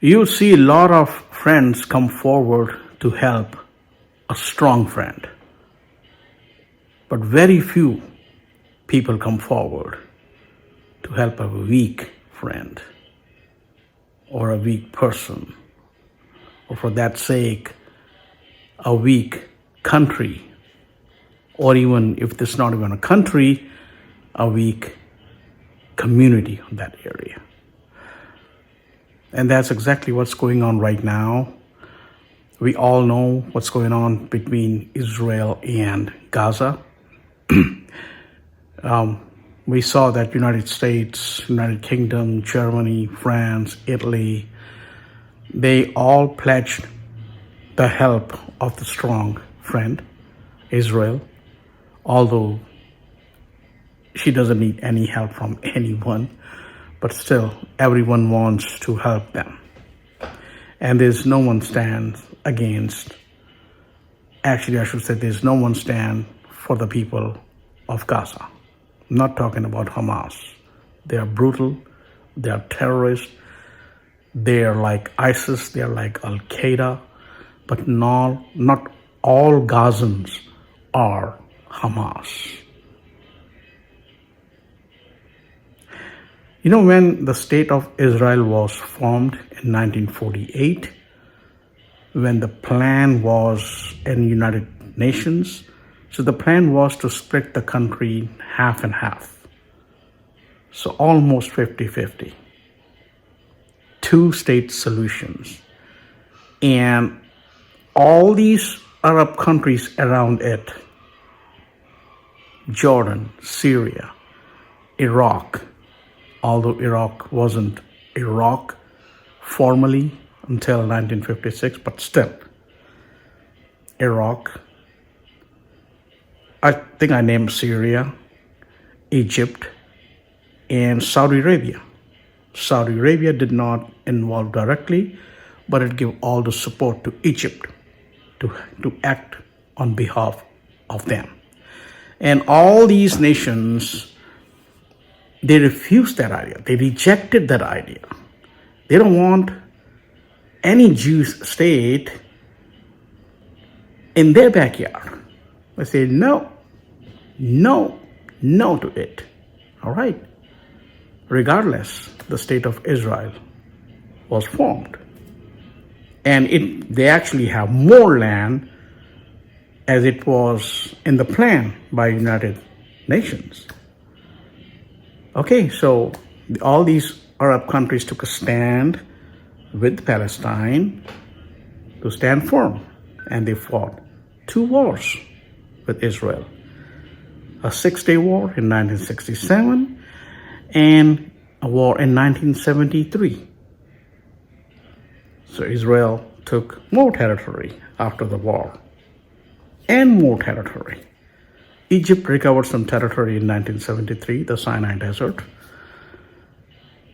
You see a lot of friends come forward to help a strong friend, but very few people come forward to help a weak friend or a weak person, or for that sake, a weak country, or even if this is not even a country, a weak community in that area. And that's exactly what's going on right now. We all know what's going on between Israel and Gaza. We saw that United States, United Kingdom, Germany, France, Italy, they all pledged the help of the strong friend, Israel, although she doesn't need any help from anyone, but still everyone wants to help them. And there's no one stands against, actually I should say there's no one stand for the people of Gaza. I'm not talking about Hamas. They are brutal, they are terrorists, they are like ISIS, they are like Al-Qaeda, but not all Gazans are Hamas. You know, when the state of Israel was formed in 1948, when the plan was in United Nations, so the plan was to split the country half and half. So almost 50-50. Two-state solutions. And all these Arab countries around it, Jordan, Syria, Iraq, although Iraq wasn't Iraq formally until 1956, but still, Iraq, I think I named Syria, Egypt, and Saudi Arabia. Saudi Arabia did not involve directly, but it gave all the support to Egypt to act on behalf of them. And all these nations, they refused that idea. They rejected that idea. They don't want any Jewish state in their backyard. They say no to it. All right. Regardless, the state of Israel was formed. And they actually have more land as it was in the plan by United Nations. Okay, so all these Arab countries took a stand with Palestine to stand firm, and they fought two wars with Israel. A 6-day war in 1967 and a war in 1973. So Israel took more territory after the war, and more territory. Egypt recovered some territory in 1973, the Sinai Desert.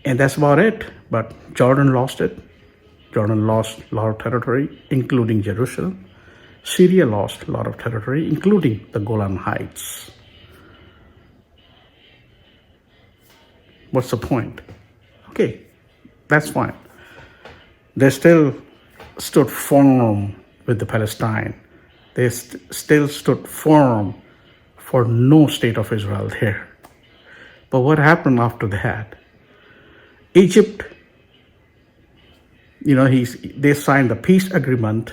And that's about it. But Jordan lost it. Jordan lost a lot of territory, including Jerusalem. Syria lost a lot of territory, including the Golan Heights. What's the point? Okay, that's fine. They still stood firm with the Palestine. They still stood firm for no state of Israel there. But what happened after that? Egypt, they signed the peace agreement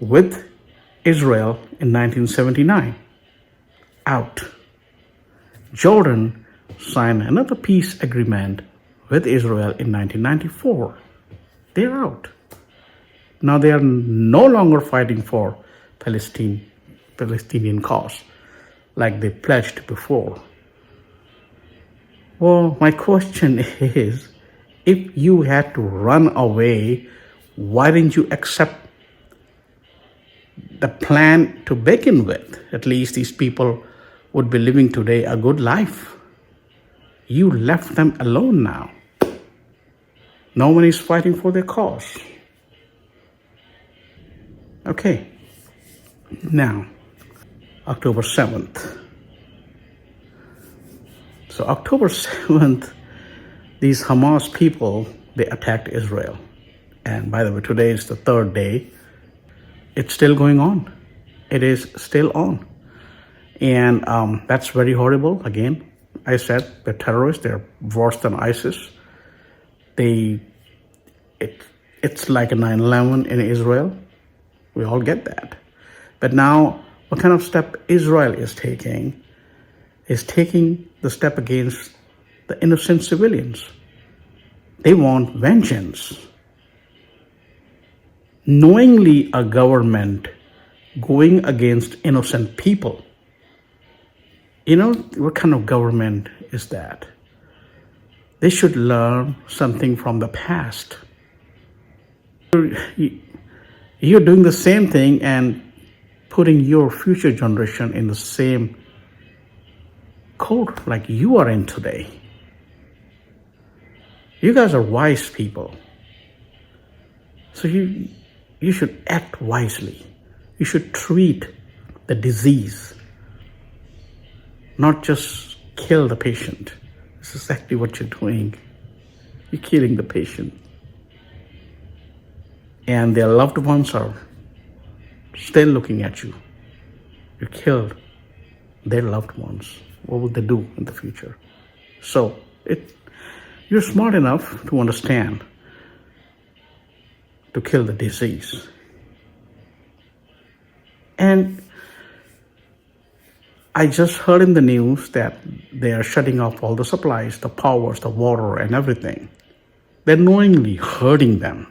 with Israel in 1979. Out. Jordan signed another peace agreement with Israel in 1994. They're out. Now they are no longer fighting for Palestinian cause like they pledged before. Well, my question is, if you had to run away, why didn't you accept the plan to begin with? At least these people would be living today a good life. You left them alone now. No one is fighting for their cause. Okay. Now, October 7th. So October 7th, these Hamas people they attacked Israel. And by the way, today is the third day. It's still going on. It is still on. And that's very horrible. Again, I said they're terrorists. They're worse than ISIS. It's like a 9/11 in Israel. We all get that. But now, what kind of step Israel is taking the step against the innocent civilians. They want vengeance. Knowingly, a government going against innocent people. You know, what kind of government is that? They should learn something from the past. You're doing the same thing and putting your future generation in the same code like you are in today. You guys are wise people. So you should act wisely. You should treat the disease, not just kill the patient. This is exactly what you're doing. You're killing the patient. And their loved ones are still looking at you. You killed their loved ones. What will they do in the future? So you're smart enough to understand to kill the disease. And I just heard in the news that they are shutting off all the supplies, the powers, the water, and everything. They're knowingly hurting them.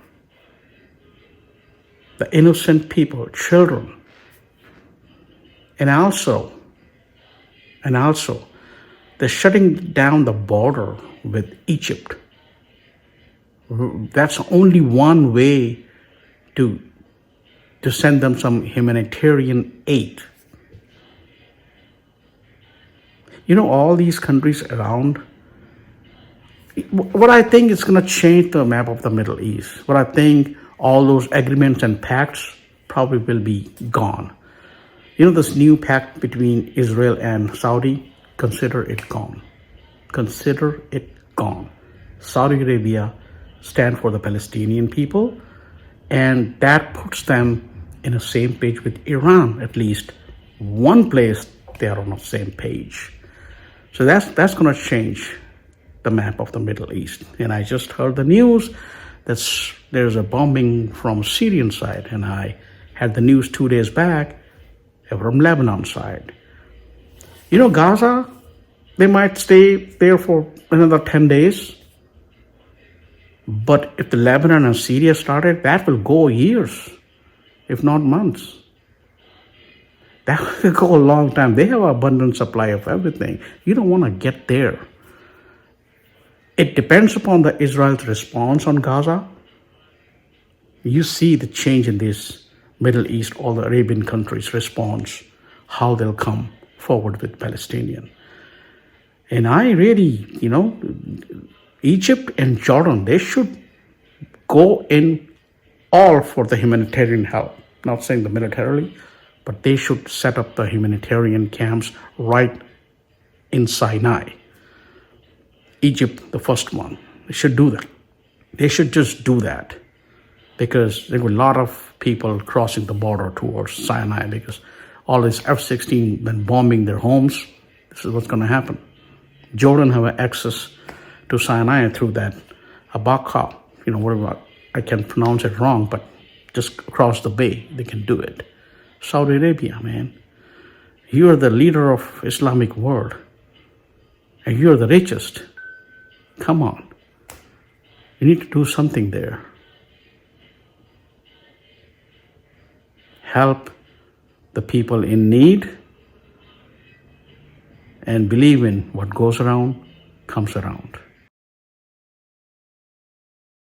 The innocent people, children. And also, they're shutting down the border with Egypt. That's only one way to send them some humanitarian aid. You know, all these countries around, what I think is going to change the map of the Middle East. What I think all those agreements and pacts probably will be gone. You know, this new pact between Israel and Saudi, consider it gone. Consider it gone. Saudi Arabia stand for the Palestinian people, and that puts them in the same page with Iran. At least one place they are on the same page. So that's going to change the map of the Middle East. And I just heard the news that there's a bombing from Syrian side, and I had the news 2 days back from Lebanon side. You know, Gaza, they might stay there for another 10 days. But if the Lebanon and Syria started, that will go years, if not months. That will go a long time. They have an abundant supply of everything. You don't want to get there. It depends upon the Israel's response on Gaza. You see the change in this Middle East, all the Arabian countries' response, how they'll come forward with Palestinian. And I really, Egypt and Jordan, they should go in all for the humanitarian help. Not saying the militarily, but they should set up the humanitarian camps right in Sinai. Egypt, the first one, they should do that. They should just do that, because there were a lot of people crossing the border towards Sinai, because all this F-16 been bombing their homes. This is what's going to happen. Jordan have access to Sinai through that Abaka, whatever, I can pronounce it wrong, but just across the bay, they can do it. Saudi Arabia, man, you are the leader of Islamic world, and you're the richest. Come on. You need to do something there. Help the people in need, and believe in what goes around comes around.